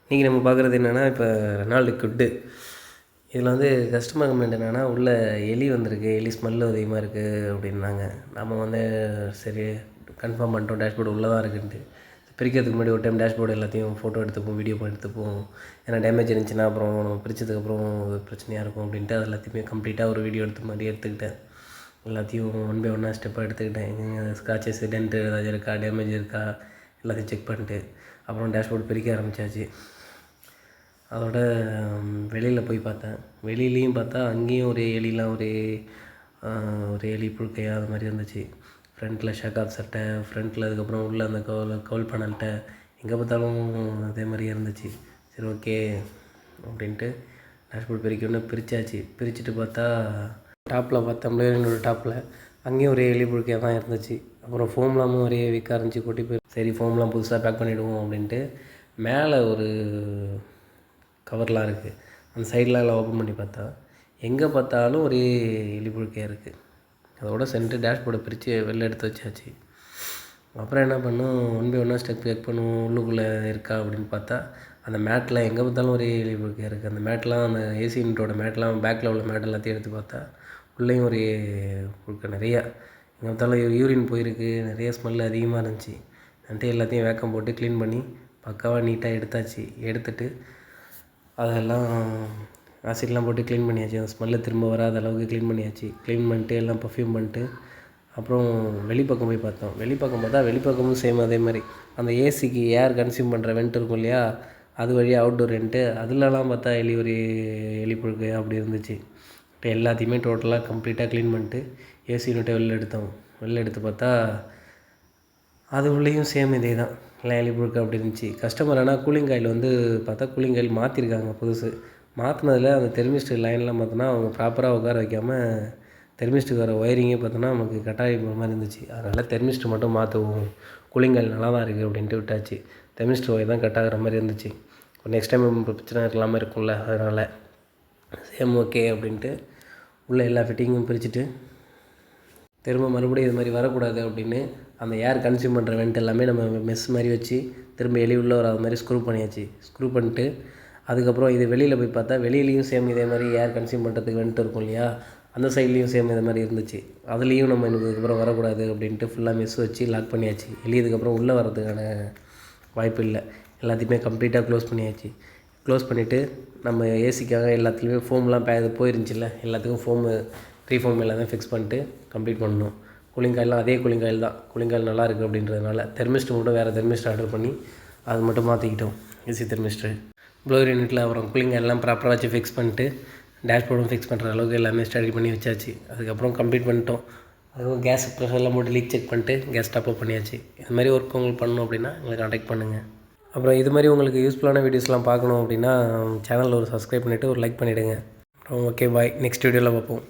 இன்றைக்கி நம்ம பார்க்குறது என்னென்னா, இப்போ ரெனால்டு குட்டு இதில் வந்து கஸ்டமர் கம்ப்ளைண்ட் என்னென்னா, உள்ளே எலி வந்திருக்கு, எலி ஸ்மெல்லு அதிகமாக இருக்குது அப்படின்னாங்க. நம்ம வந்து சரி கன்ஃபார்ம் பண்ணிட்டோம் டேஷ்போர்டு உள்ளே தான் இருக்குன்ட்டு. பிரிக்கிறதுக்கு முன்னாடி ஒரு டைம் டேஷ்போர்டு எல்லாத்தையும் ஃபோட்டோ எடுத்துப்போம், வீடியோ எடுத்துப்போம். ஏன்னா டேமேஜ் இருந்துச்சுன்னா அப்புறம் நம்ம பிரித்ததுக்கப்புறம் பிரச்சனையாக இருக்கும் அப்படின்ட்டு அது எல்லாத்தையுமே கம்ப்ளீட்டாக ஒரு வீடியோ எடுத்த மாதிரி எடுத்துக்கிட்டேன். எல்லாத்தையும் ஒன் பை ஒன்னாக ஸ்டெப்பாக எடுத்துக்கிட்டேன். எங்கே ஸ்க்ராச்சஸ் டென்ட்டு ஏதாச்சும் இருக்கா, டேமேஜ் இருக்கா எல்லாத்தையும் செக் பண்ணிட்டு அப்புறம் டேஷ்போர்டு பிரிக்க ஆரம்பித்தாச்சு. அதோட வெளியில் போய் பார்த்தேன். வெளியிலையும் பார்த்தா அங்கேயும் ஒரே எலிலாம் ஒரு எலி புழுக்கையாக அது மாதிரி இருந்துச்சு. ஃப்ரண்ட்டில் ஷேக் ஆஃப் சட்டை, ஃப்ரண்ட்டில் அதுக்கப்புறம் உள்ள அந்த கவுல் பேனல்கிட்ட எங்கே பார்த்தாலும் அதே மாதிரியே இருந்துச்சு. சரி ஓகே அப்படின்ட்டு டேஷ்போர்ட் பிரிக்கணும்னு பிரித்தாச்சு. பிரிச்சுட்டு பார்த்தா டாப்பில் பார்த்தோம்ல என்னோடய டாப்பில் அங்கேயும் ஒரே எலி புழுக்கையாக தான் இருந்துச்சு. அப்புறம் ஃபோம்லாமும் ஒரே வீக்காக இருந்துச்சு, கொட்டி போய் சரி ஃபோம்லாம் புதுசாக பேக் பண்ணிவிடுவோம் அப்படின்ட்டு மேலே ஒரு கவர்லாம் இருக்குது. அந்த சைட்லாம் எல்லாம் ஓப்பன் பண்ணி பார்த்தா எங்கே பார்த்தாலும் ஒரே எலி புழுக்கையாக இருக்குது. அதோட சென்ட்டு டேஷ்போர்டை பிரித்து வெளில எடுத்து வச்சாச்சு. அப்புறம் என்ன பண்ணோம், ஒன் பை ஒன்னாக ஸ்டெப் செக் பண்ணுவோம் உள்ளுக்குள்ளே இருக்கா அப்படின்னு பார்த்தா அந்த மேட்டில் எங்கே பார்த்தாலும் ஒரே எலி புழுக்கையாக இருக்குது. அந்த மேட்லாம் அந்த ஏசி யூனிட்டோட மேட்லாம் பேக்கில் உள்ள மேட் எல்லாத்தையும் எடுத்து பார்த்தா உள்ளேயும் ஒரே புழுக்கை நிறையா. எங்கே பார்த்தாலும் யூரின் போயிருக்கு, நிறைய ஸ்மெல் அதிகமாக இருந்துச்சு. வந்துட்டு எல்லாத்தையும் வேக்கம் போட்டு க்ளீன் பண்ணி பக்காவாக நீட்டாக எடுத்தாச்சு. எடுத்துகிட்டு அதெல்லாம் ஆசிட்லாம் போட்டு க்ளீன் பண்ணியாச்சு. அந்த ஸ்மெல்லு திரும்ப வராத அளவுக்கு க்ளீன் பண்ணியாச்சு. க்ளீன் பண்ணிட்டு எல்லாம் பர்ஃப்யூம் பண்ணிட்டு அப்புறம் வெளிப்பக்கம் போய் பார்த்தோம். வெளிப்பக்கம் பார்த்தா வெளிப்பக்கமும் சேம் அதே மாதிரி அந்த ஏசிக்கு ஏர் கன்சியூம் பண்ணுற வெண்ட் இருக்கும் இல்லையா, அது வழியாக அவுட்டோர் வெண்ட்டு அதுலலாம் பார்த்தா எலி புழுக்கு அப்படி இருந்துச்சு. இப்போ எல்லாத்தையுமே டோட்டலாக கம்ப்ளீட்டாக க்ளீன் பண்ணிட்டு ஏசி யூனிட்டை வெளில எடுத்தோம். வெளில எடுத்து பார்த்தா அது உள்ளேயும் சேம் இதே தான், எல்லாம் எலி புழுக்கு அப்படி இருந்துச்சு. கஸ்டமர் ஆனால் கூலிங் காயில் வந்து பார்த்தா கூலிங் காயில் மாற்றிருக்காங்க புதுசு. மாற்றினதில் அந்த தெர்மிஸ்டர் லைன்லாம் பார்த்தோன்னா அவங்க ப்ராப்பராக உட்கார வைக்காமல் தெர்மிஸ்ட்டுக்கு வர ஒயரிங்கே பார்த்தோன்னா நமக்கு கட்டாயி போகிற மாதிரி இருந்துச்சு. அதனால் தெர்மிஸ்டர் மட்டும் மாற்றுவோம், கூலிங் காயில் நல்லா தான் இருக்குது அப்படின்ட்டு விட்டாச்சு. தெர்மிஸ்டர் ஒயர் தான் கட் ஆகிற மாதிரி இருந்துச்சு. நெக்ஸ்ட் டைம் இப்போ பிரச்சனை இல்லாமல் இருக்கும்ல, அதனால் சேம் ஓகே அப்படின்ட்டு உள்ளே எல்லா ஃபிட்டிங்கும் பிரிச்சுட்டு திரும்ப மறுபடியும் இது மாதிரி வரக்கூடாது அப்படின்னு அந்த ஏர் கன்சியூம் பண்ணுற வெண்ட் எல்லாமே நம்ம மெஸ் மாதிரி வச்சு திரும்ப எலி உள்ளே வராத மாதிரி ஸ்க்ரூ பண்ணியாச்சு. ஸ்க்ரூ பண்ணிட்டு அதுக்கப்புறம் இது வெளியில் போய் பார்த்தா வெளியிலையும் சேம் இதே மாதிரி ஏர் கன்சியூம் பண்ணுறதுக்கு வெண்ட் இருக்கும் இல்லையா, அந்த சைட்லேயும் சேம் இதே மாதிரி இருந்துச்சு. அதுலேயும் நம்ம எனக்கு இதுக்கப்புறம் வரக்கூடாது அப்படின்ட்டு ஃபுல்லாக மெஸ் வச்சு லாக் பண்ணியாச்சு. எலி இதுக்கப்புறம் உள்ளே வரதுக்கான வாய்ப்பு இல்லை. எல்லாத்தையுமே கம்ப்ளீட்டாக க்ளோஸ் பண்ணியாச்சு. க்ளோஸ் பண்ணிவிட்டு நம்ம ஏசிக்காக எல்லாத்துலேயுமே ஃபோம்லாம் போயிருந்துச்சில்ல, எல்லாத்துக்கும் ஃபோம் எல்லாத்தையும் ஃபிக்ஸ் பண்ணிட்டு கம்ப்ளீட் பண்ணணும். கூலிங் காயிலாம் அதே கூலிங் காயில் தான். கூலிங் காயில் நல்லா இருக்குது அப்படின்றதுனால தெர்மிஸ்டர் மட்டும் வேறு தெர்மிஸ்டர் ஆர்டர் பண்ணி அது மட்டும் மாற்றிக்கிட்டோம், ஏசி தெர்மிஸ்டர். ப்ளோவர் யூனிட்டில் அப்புறம் கூலிங் காயிலெலாம் ப்ராப்பராக வச்சு ஃபிக்ஸ் பண்ணிட்டு டேஷ்போர்டும் ஃபிக்ஸ் பண்ணுற அளவுக்கு எல்லாமே ஸ்டடி பண்ணி வச்சாச்சு. அதுக்கப்புறம் கம்ப்ளீட் பண்ணிட்டோம். அதுவும் கேஸ் ப்ரெஷர்லாம் போட்டு லீக் செக் பண்ணிட்டு கேஸ் டாப்அப் பண்ணியாச்சு. இது மாதிரி ஒர்க் உங்களுக்கு பண்ணணும் அப்படின்னா எங்களை கான்டாக்ட் பண்ணுங்கள். அப்புறம் இது மாதிரி உங்களுக்கு யூஸ்ஃபுல்லான வீடியோஸ்லாம் பார்க்கணும் அப்படின்னா சேனலில் ஒரு சப்ஸ்கிரைப் பண்ணிவிட்டு ஒரு லைக் பண்ணிவிடுங்க. அப்புறம் ஓகே பாய், நெக்ஸ்ட் வீடியோவில் பார்ப்போம்.